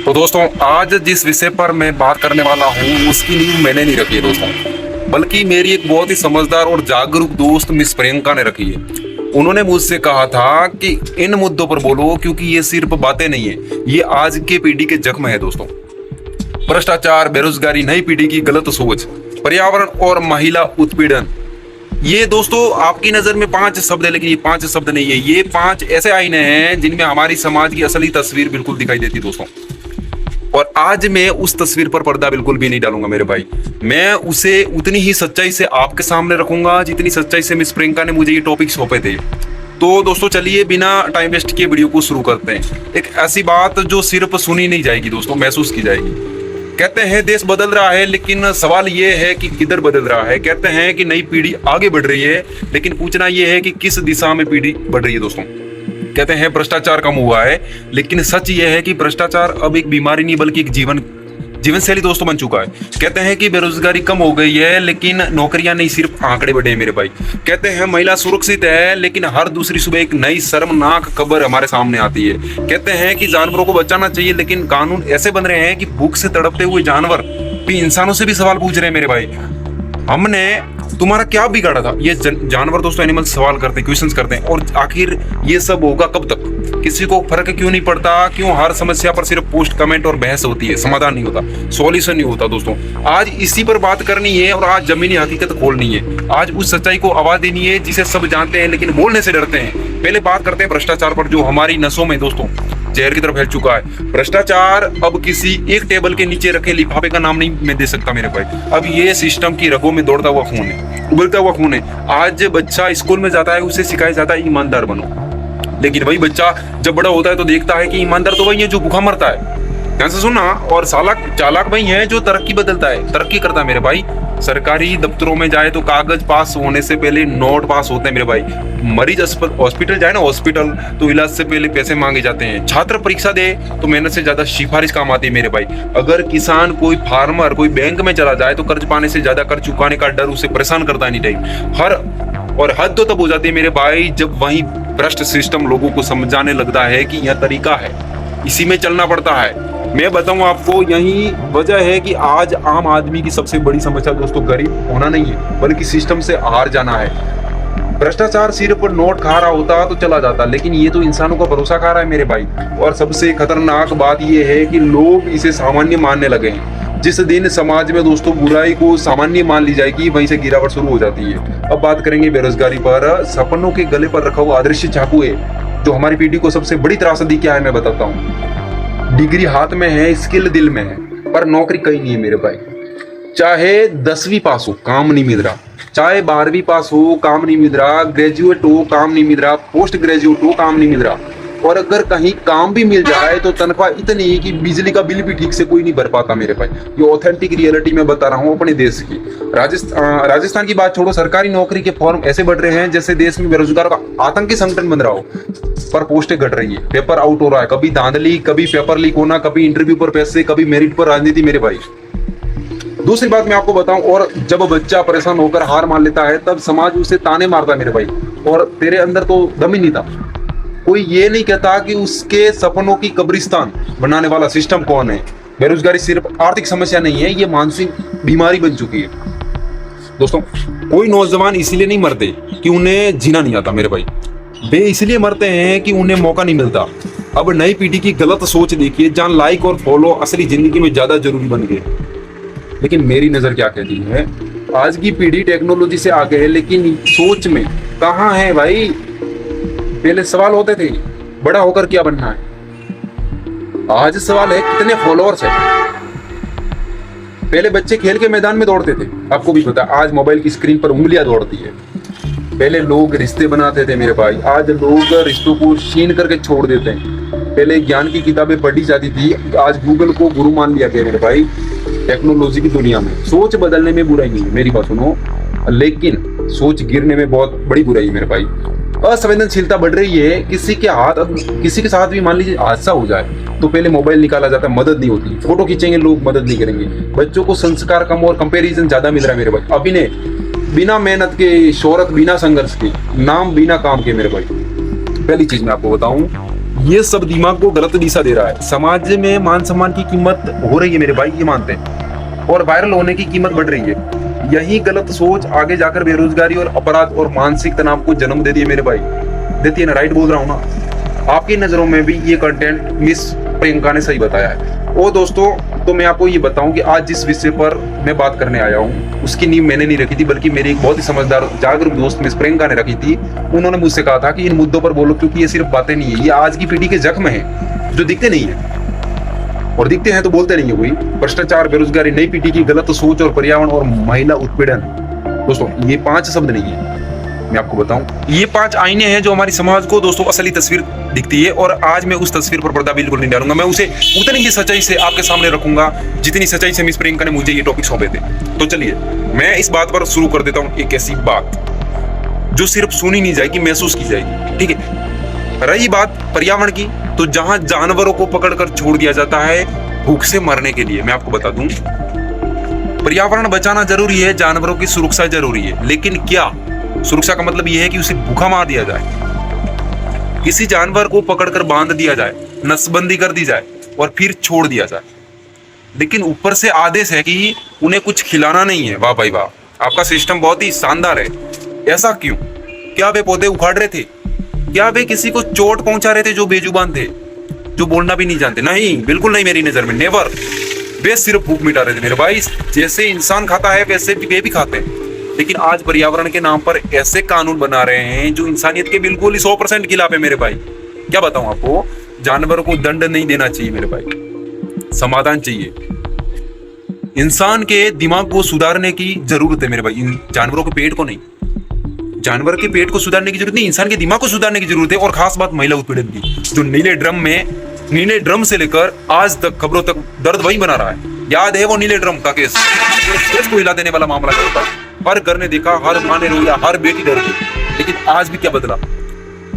तो दोस्तों, आज जिस विषय पर मैं बात करने वाला हूँ उसकी नींव मैंने नहीं रखी है दोस्तों, बल्कि मेरी एक बहुत ही समझदार और जागरूक दोस्त मिस प्रियंका ने रखी है। उन्होंने मुझसे कहा था कि इन मुद्दों पर बोलो, क्योंकि ये सिर्फ बातें नहीं है, ये आज के पीढ़ी के जख्म है दोस्तों। भ्रष्टाचार, बेरोजगारी, नई पीढ़ी की गलत सोच, पर्यावरण और महिला उत्पीड़न। ये दोस्तों आपकी नजर में 5 शब्द है, लेकिन ये 5 शब्द नहीं है, ये 5 ऐसे आईने हैं जिनमें हमारी समाज की असली तस्वीर बिल्कुल दिखाई देती दोस्तों। और आज मैं उस तस्वीर पर पर्दा बिल्कुल भी नहीं डालूंगा मेरे भाई। मैं उसे उतनी ही सच्चाई से आपके सामने रखूंगा जितनी सच्चाई से मिस प्रियंका ने मुझे ये टॉपिक सौंपे थे। तो दोस्तों चलिए बिना टाइम वेस्ट किए वीडियो को शुरू करते हैं। एक ऐसी बात जो सिर्फ सुनी नहीं जाएगी दोस्तों, महसूस की जाएगी। कहते हैं देश बदल रहा है, लेकिन सवाल ये है कि किधर बदल रहा है। कहते हैं कि नई पीढ़ी आगे बढ़ रही है, लेकिन पूछना ये है कि किस दिशा में पीढ़ी बढ़ रही है दोस्तों। कहते हैं भ्रष्टाचार कम हुआ है, लेकिन सच ये है कि भ्रष्टाचार अब एक बीमारी नहीं बल्कि एक जीवन शैली दोस्तों बन चुका है। कहते हैं कि बेरोजगारी कम हो गई है, लेकिन नौकरियां नहीं, सिर्फ आंकड़े बढ़े हैं मेरे भाई। कहते हैं महिला सुरक्षित है, लेकिन हर दूसरी सुबह एक नई शर्मनाक खबर हमारे सामने आती है। कहते हैं कि जानवरों को बचाना चाहिए, लेकिन कानून ऐसे बन रहे हैं कि भूख से तड़पते हुए जानवर भी इंसानों से भी सवाल पूछ रहे हैं मेरे भाई। हमने तुम्हारा क्या बिगाड़ा था? ये जानवर दोस्तों, एनिमल्स सवाल करते हैं, क्वेश्चंस करते हैं। और आखिर ये सब होगा कब तक? किसी को फर्क क्यों नहीं पड़ता? क्यों हर समस्या पर सिर्फ पोस्ट, कमेंट और बहस होती है, समाधान नहीं होता, सॉल्यूशन नहीं होता दोस्तों। आज इसी पर बात करनी है और आज जमीनी हकीकत खोलनी है। आज उस सच्चाई को आवाज देनी है जिसे सब जानते हैं लेकिन बोलने से डरते हैं। पहले बात करते हैं भ्रष्टाचार पर, जो हमारी नसों में दोस्तों जहर की तरफ फैल चुका है। भ्रष्टाचार अब किसी एक टेबल के नीचे रखे लिफाफे का नाम नहीं मैं दे सकता मेरे भाई। अब ये सिस्टम की रगों में दौड़ता हुआ खून है, उबलता हुआ खून है। आज बच्चा स्कूल में जाता है, उसे सिखाया जाता है ईमानदार बनो, लेकिन वही बच्चा जब बड़ा होता है तो देखता है कि ईमानदार तो वही है जो भूखा मरता है। ध्यान से सुनना। और चालाक वही है जो तरक्की बदलता है, तरक्की करता है मेरे भाई। सरकारी दफ्तरों में जाए तो कागज पास होने से पहले नोट पास होते हैं मेरे भाई। मरीज हॉस्पिटल जाए ना, हॉस्पिटल, तो इलाज से पहले पैसे मांगे जाते हैं। छात्र परीक्षा दे तो मेहनत से ज्यादा सिफारिश काम आती है मेरे भाई। अगर किसान, कोई फार्मर, कोई बैंक में चला जाए तो कर्ज पाने से ज्यादा कर्ज चुकाने का डर उसे परेशान करता है नहीं टाइम। और हद तो तब हो जाती है मेरे भाई जब वही भ्रष्ट सिस्टम लोगों को समझाने लगता है कि यह तरीका है, इसी में चलना पड़ता है। मैं बताऊं आपको, यही वजह है कि आज आम आदमी की सबसे बड़ी समस्या दोस्तों गरीब होना नहीं है, बल्कि सिस्टम से हार जाना है। भ्रष्टाचार सिर्फ नोट खा रहा होता तो चला जाता, लेकिन ये तो इंसानों का भरोसा खा रहा है मेरे भाई। और सबसे खतरनाक बात ये है कि लोग इसे सामान्य मानने लगे हैं। जिस दिन समाज में दोस्तों बुराई को सामान्य मान ली जाएगी, वहीं से गिरावट शुरू हो जाती है। अब बात करेंगे बेरोजगारी पर। सपनों के गले पर रखा हुआ अदृश्य चाकू है जो हमारी पीढ़ी को सबसे बड़ी त्रासदी क्या है मैं बताता हूँ। डिग्री हाथ में है, स्किल दिल में है, पर नौकरी कहीं नहीं है मेरे भाई। चाहे 10वीं पास हो, काम नहीं मिल रहा। चाहे 12वीं पास हो, काम नहीं मिल रहा। ग्रेजुएट हो, काम नहीं मिल रहा। पोस्ट ग्रेजुएट हो, काम नहीं मिल रहा। और अगर कहीं काम भी मिल जाए तो तनख्वाह इतनी कि बिजली का बिल भी ठीक से कोई नहीं भर पाता मेरे भाई। ये ऑथेंटिक रियलिटी में बता रहा हूँ अपने देश की। राजस्थान की बात छोड़ो, सरकारी नौकरी के फॉर्म ऐसे बढ़ रहे हैं जैसे देश में बेरोजगार का आतंकी संगठन बन रहा हो, पर पोस्टें घट रही है, पेपर आउट हो रहा है। कभी धांधली, कभी पेपर लीक होना, कभी इंटरव्यू पर पैसे, कभी मेरिट पर राजनीति मेरे भाई। दूसरी बात मैं आपको बताऊं, और जब बच्चा परेशान होकर हार मान लेता है तब समाज उसे ताने मारता है मेरे भाई। और तेरे अंदर तो दम ही नहीं था। कोई ये नहीं कहता कि उसके सपनों की कब्रिस्तान बनाने वाला सिस्टम कौन है। बेरोजगारी सिर्फ आर्थिक समस्या नहीं है, ये मानसिक बीमारी बन चुकी है दोस्तों। कोई नौजवान इसलिए नहीं मरते कि उन्हें जीना नहीं आता मेरे भाई, वे इसलिए मरते हैं कि उन्हें मौका नहीं मिलता। अब नई पीढ़ी की गलत सोच देखिए, जहां लाइक और फॉलो असली जिंदगी में ज्यादा जरूरी बन गए। लेकिन मेरी नजर क्या कहती है, आज की पीढ़ी टेक्नोलॉजी से आगे है, लेकिन सोच में कहाँ है भाई। पहले सवाल होते थे बड़ा होकर क्या बनना है, आज सवाल है कितने फॉलोअर्स है। पहले बच्चे खेल के मैदान में दौड़ते थे, आपको भी पता, आज मोबाइल की स्क्रीन पर उंगलियां दौड़ती है। पहले लोग रिश्ते बनाते थे मेरे भाई, आज लोग रिश्तों को छीन करके छोड़ देते हैं। पहले ज्ञान की किताबें पढ़ी जाती थी, आज गूगल को गुरु मान लिया गया मेरे भाई। टेक्नोलॉजी की दुनिया में सोच बदलने में बुराई नहीं है, मेरी बात सुनो, लेकिन सोच गिरने में बहुत बड़ी बुराई है मेरे भाई। असंवेदनशीलता बढ़ रही है। किसी के साथ भी मान लीजिए हादसा हो जाए तो पहले मोबाइल निकाला जाता है, मदद नहीं होती। फोटो खींचेंगे लोग, मदद नहीं करेंगे। बच्चों को संस्कार कम और कंपैरिजन ज्यादा मिल रहा है मेरे भाई। अभिनय बिना मेहनत के, शोहरत बिना संघर्ष के, नाम बिना काम के मेरे भाई। पहली चीज मैं आपको बताऊं, ये सब दिमाग को गलत दिशा दे रहा है। समाज में मान सम्मान की कीमत हो रही है मेरे भाई, ये मानते हैं, और वायरल होने की कीमत बढ़ रही है। यही गलत सोच आगे जाकर बेरोजगारी और अपराध और मानसिक तनाव को जन्म देती है मेरे भाई, देती है ना। राइट बोल रहा हूँ ना? आपकी नजरों में भी ये कंटेंट मिस प्रियंका ने सही बताया है। और दोस्तों, तो मैं आपको ये बताऊं कि आज जिस विषय पर मैं बात करने आया हूँ उसकी नींव मैंने नहीं रखी थी, बल्कि मेरी एक बहुत ही समझदार जागरूक दोस्त मिस प्रियंका ने रखी थी। उन्होंने मुझसे कहा था कि इन मुद्दों पर बोलो, क्योंकि ये सिर्फ बातें नहीं है, ये आज की पीढ़ी के जख्म हैं जो दिखते नहीं है, और दिखते हैं तो बोलते नहीं है कोई। भ्रष्टाचार, बेरोजगारी, नई पीढ़ी की गलत सोच और पर्यावरण और महिला उत्पीड़न। दोस्तों, ये 5 शब्द नहीं है, मैं आपको बताऊं, ये 5 आईने हैं जो हमारी समाज को दोस्तों असली तस्वीर दिखती है। और आज मैं उस तस्वीर पर पर्दा बिल्कुल नहीं डालूंगा, मैं उसे उतनी ही सच्चाई से आपके सामने रखूंगा जितनी सच्चाई से मिस प्रियंका ने मुझे ये टॉपिक सौंपे थे। तो चलिए मैं इस बात पर शुरू कर देता हूँ, एक ऐसी बात जो सिर्फ सुनी नहीं जाएगी, महसूस की जाएगी, ठीक है। रही बात पर्यावरण की, तो जहां जानवरों को पकड़कर छोड़ दिया जाता है भूख से मरने के लिए, मैं आपको बता दूं, पर्यावरण बचाना जरूरी है, जानवरों की सुरक्षा जरूरी है, लेकिन क्या सुरक्षा का मतलब यह है कि उसे भूखा मार दिया जाए, किसी जानवर को पकड़कर बांध दिया जाए, नसबंदी कर दी जाए और फिर छोड़ दिया जाए, लेकिन ऊपर से आदेश है कि उन्हें कुछ खिलाना नहीं है। वाह भाई वाह, आपका सिस्टम बहुत ही शानदार है। ऐसा क्यों? क्या वे पौधे उखाड़ रहे थे? क्या वे किसी को चोट पहुंचा रहे थे जो बेजुबान थे, जो बोलना भी नहीं जानते? नहीं, बिल्कुल नहीं, मेरी नजर में नेवर। वे सिर्फ भूख मिटा रहे थे मेरे भाई। जैसे इंसान खाता है वैसे वे भी खाते हैं, लेकिन आज पर्यावरण के नाम पर ऐसे कानून बना रहे हैं जो इंसानियत के बिल्कुल ही 100% खिलाफ है मेरे भाई। क्या बताऊं आपको, जानवरों को दंड नहीं देना चाहिए मेरे भाई, समाधान चाहिए। इंसान के दिमाग को सुधारने की जरूरत है मेरे भाई, इन जानवरों के पेट को नहीं। जानवर के पेट को सुधारने की जरूरत नहीं, इंसान के दिमाग को सुधारने की जरूरत है। और खास बात महिला उत्पीड़न की, जो नीले ड्रम से लेकर आज तक खबरों तक दर्द वही बना रहा है। याद है वो नीले ड्रम का केस, देश को हिला देने वाला मामला था। हर घर ने देखा, हर माँ ने रोया, हर बेटी डर गई। लेकिन आज भी क्या बदला?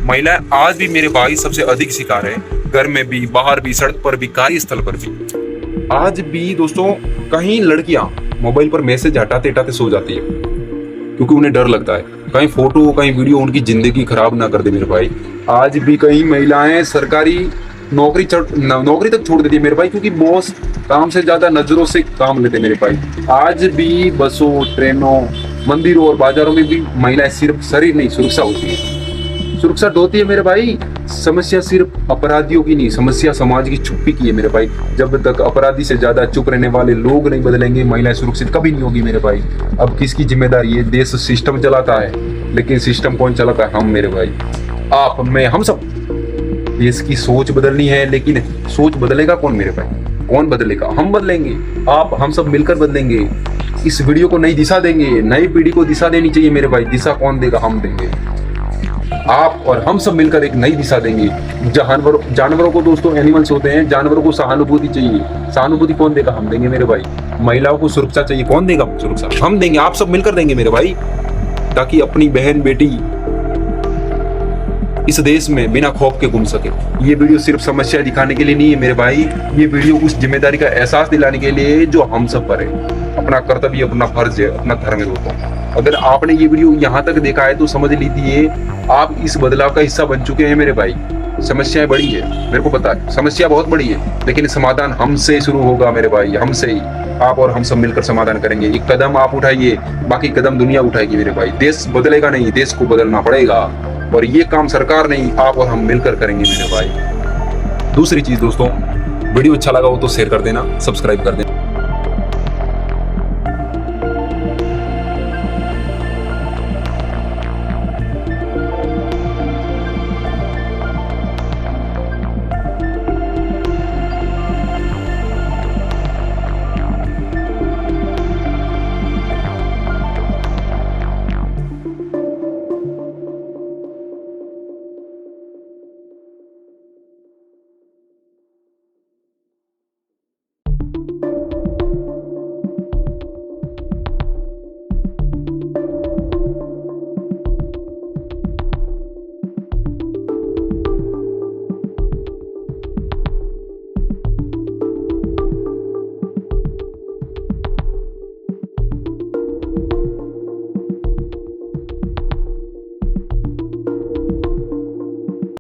महिलाएं आज भी मेरे भाई सबसे अधिक शिकार है, घर में भी, बाहर भी, सड़क पर भी, कार्यस्थल पर भी। आज भी दोस्तों कहीं लड़कियां मोबाइल पर मैसेज हटाते हटाते सो जाती है, क्योंकि उन्हें डर लगता है कहीं फोटो, कहीं वीडियो उनकी जिंदगी खराब ना कर दे मेरे भाई। आज भी कई महिलाएं सरकारी नौकरी तक छोड़ देती है मेरे भाई, क्योंकि बॉस काम से ज्यादा नजरों से काम लेते मेरे भाई। आज भी बसों, ट्रेनों, मंदिरों और बाजारों में भी महिलाएं सिर्फ शरीर नहीं, सुरक्षा होती है, सुरक्षा ढोती है मेरे भाई। समस्या सिर्फ अपराधियों की नहीं, समस्या समाज की चुप्पी की है मेरे भाई। जब तक अपराधी से ज्यादा चुप रहने वाले लोग नहीं बदलेंगे, महिलाएं सुरक्षित कभी नहीं होगी मेरे भाई। अब किसकी जिम्मेदारी है? देश सिस्टम चलाता है, लेकिन सिस्टम कौन चलाता है? हम मेरे भाई, आप, मैं, हम सब। देश की सोच बदलनी है, लेकिन सोच बदलेगा कौन मेरे भाई? कौन बदलेगा? हम बदलेंगे, आप, हम सब मिलकर बदलेंगे। इस वीडियो को नई दिशा देंगे, नई पीढ़ी को दिशा देनी चाहिए मेरे भाई। दिशा कौन देगा? हम देंगे, आप और हम सब मिलकर एक नई दिशा देंगे। जानवरों को दोस्तों, एनिमल्स होते हैं, जानवरों को सहानुभूति चाहिए, सहानुभूति कौन देगा? हम देंगे मेरे भाई। महिलाओं को सुरक्षा चाहिए, कौन देगा सुरक्षा? हम देंगे, आप सब मिलकर देंगे मेरे भाई, ताकि अपनी बहन बेटी इस देश में बिना खौफ के घूम सके। ये वीडियो सिर्फ समस्या दिखाने के लिए नहीं है मेरे भाई, ये वीडियो उस जिम्मेदारी का एहसास दिलाने के लिए जो हम सब पर है। अपना कर्तव्य, अपना फर्ज है, अपना धर्म है दोस्तों। अगर आपने ये वीडियो यहाँ तक देखा है तो समझ लीजिए आप इस बदलाव का हिस्सा बन चुके हैं मेरे भाई। समस्याएं बड़ी है, मेरे को पता है, समस्या बहुत बड़ी है, लेकिन समाधान हमसे शुरू होगा मेरे भाई, हमसे ही। आप और हम सब मिलकर समाधान करेंगे। एक कदम आप उठाइए, बाकी कदम दुनिया उठाएगी मेरे भाई। देश बदलेगा नहीं, देश को बदलना पड़ेगा, और ये काम सरकार नहीं, आप और हम मिलकर करेंगे मेरे भाई। दूसरी चीज दोस्तों, वीडियो अच्छा लगा हो तो शेयर कर देना, सब्सक्राइब कर देना।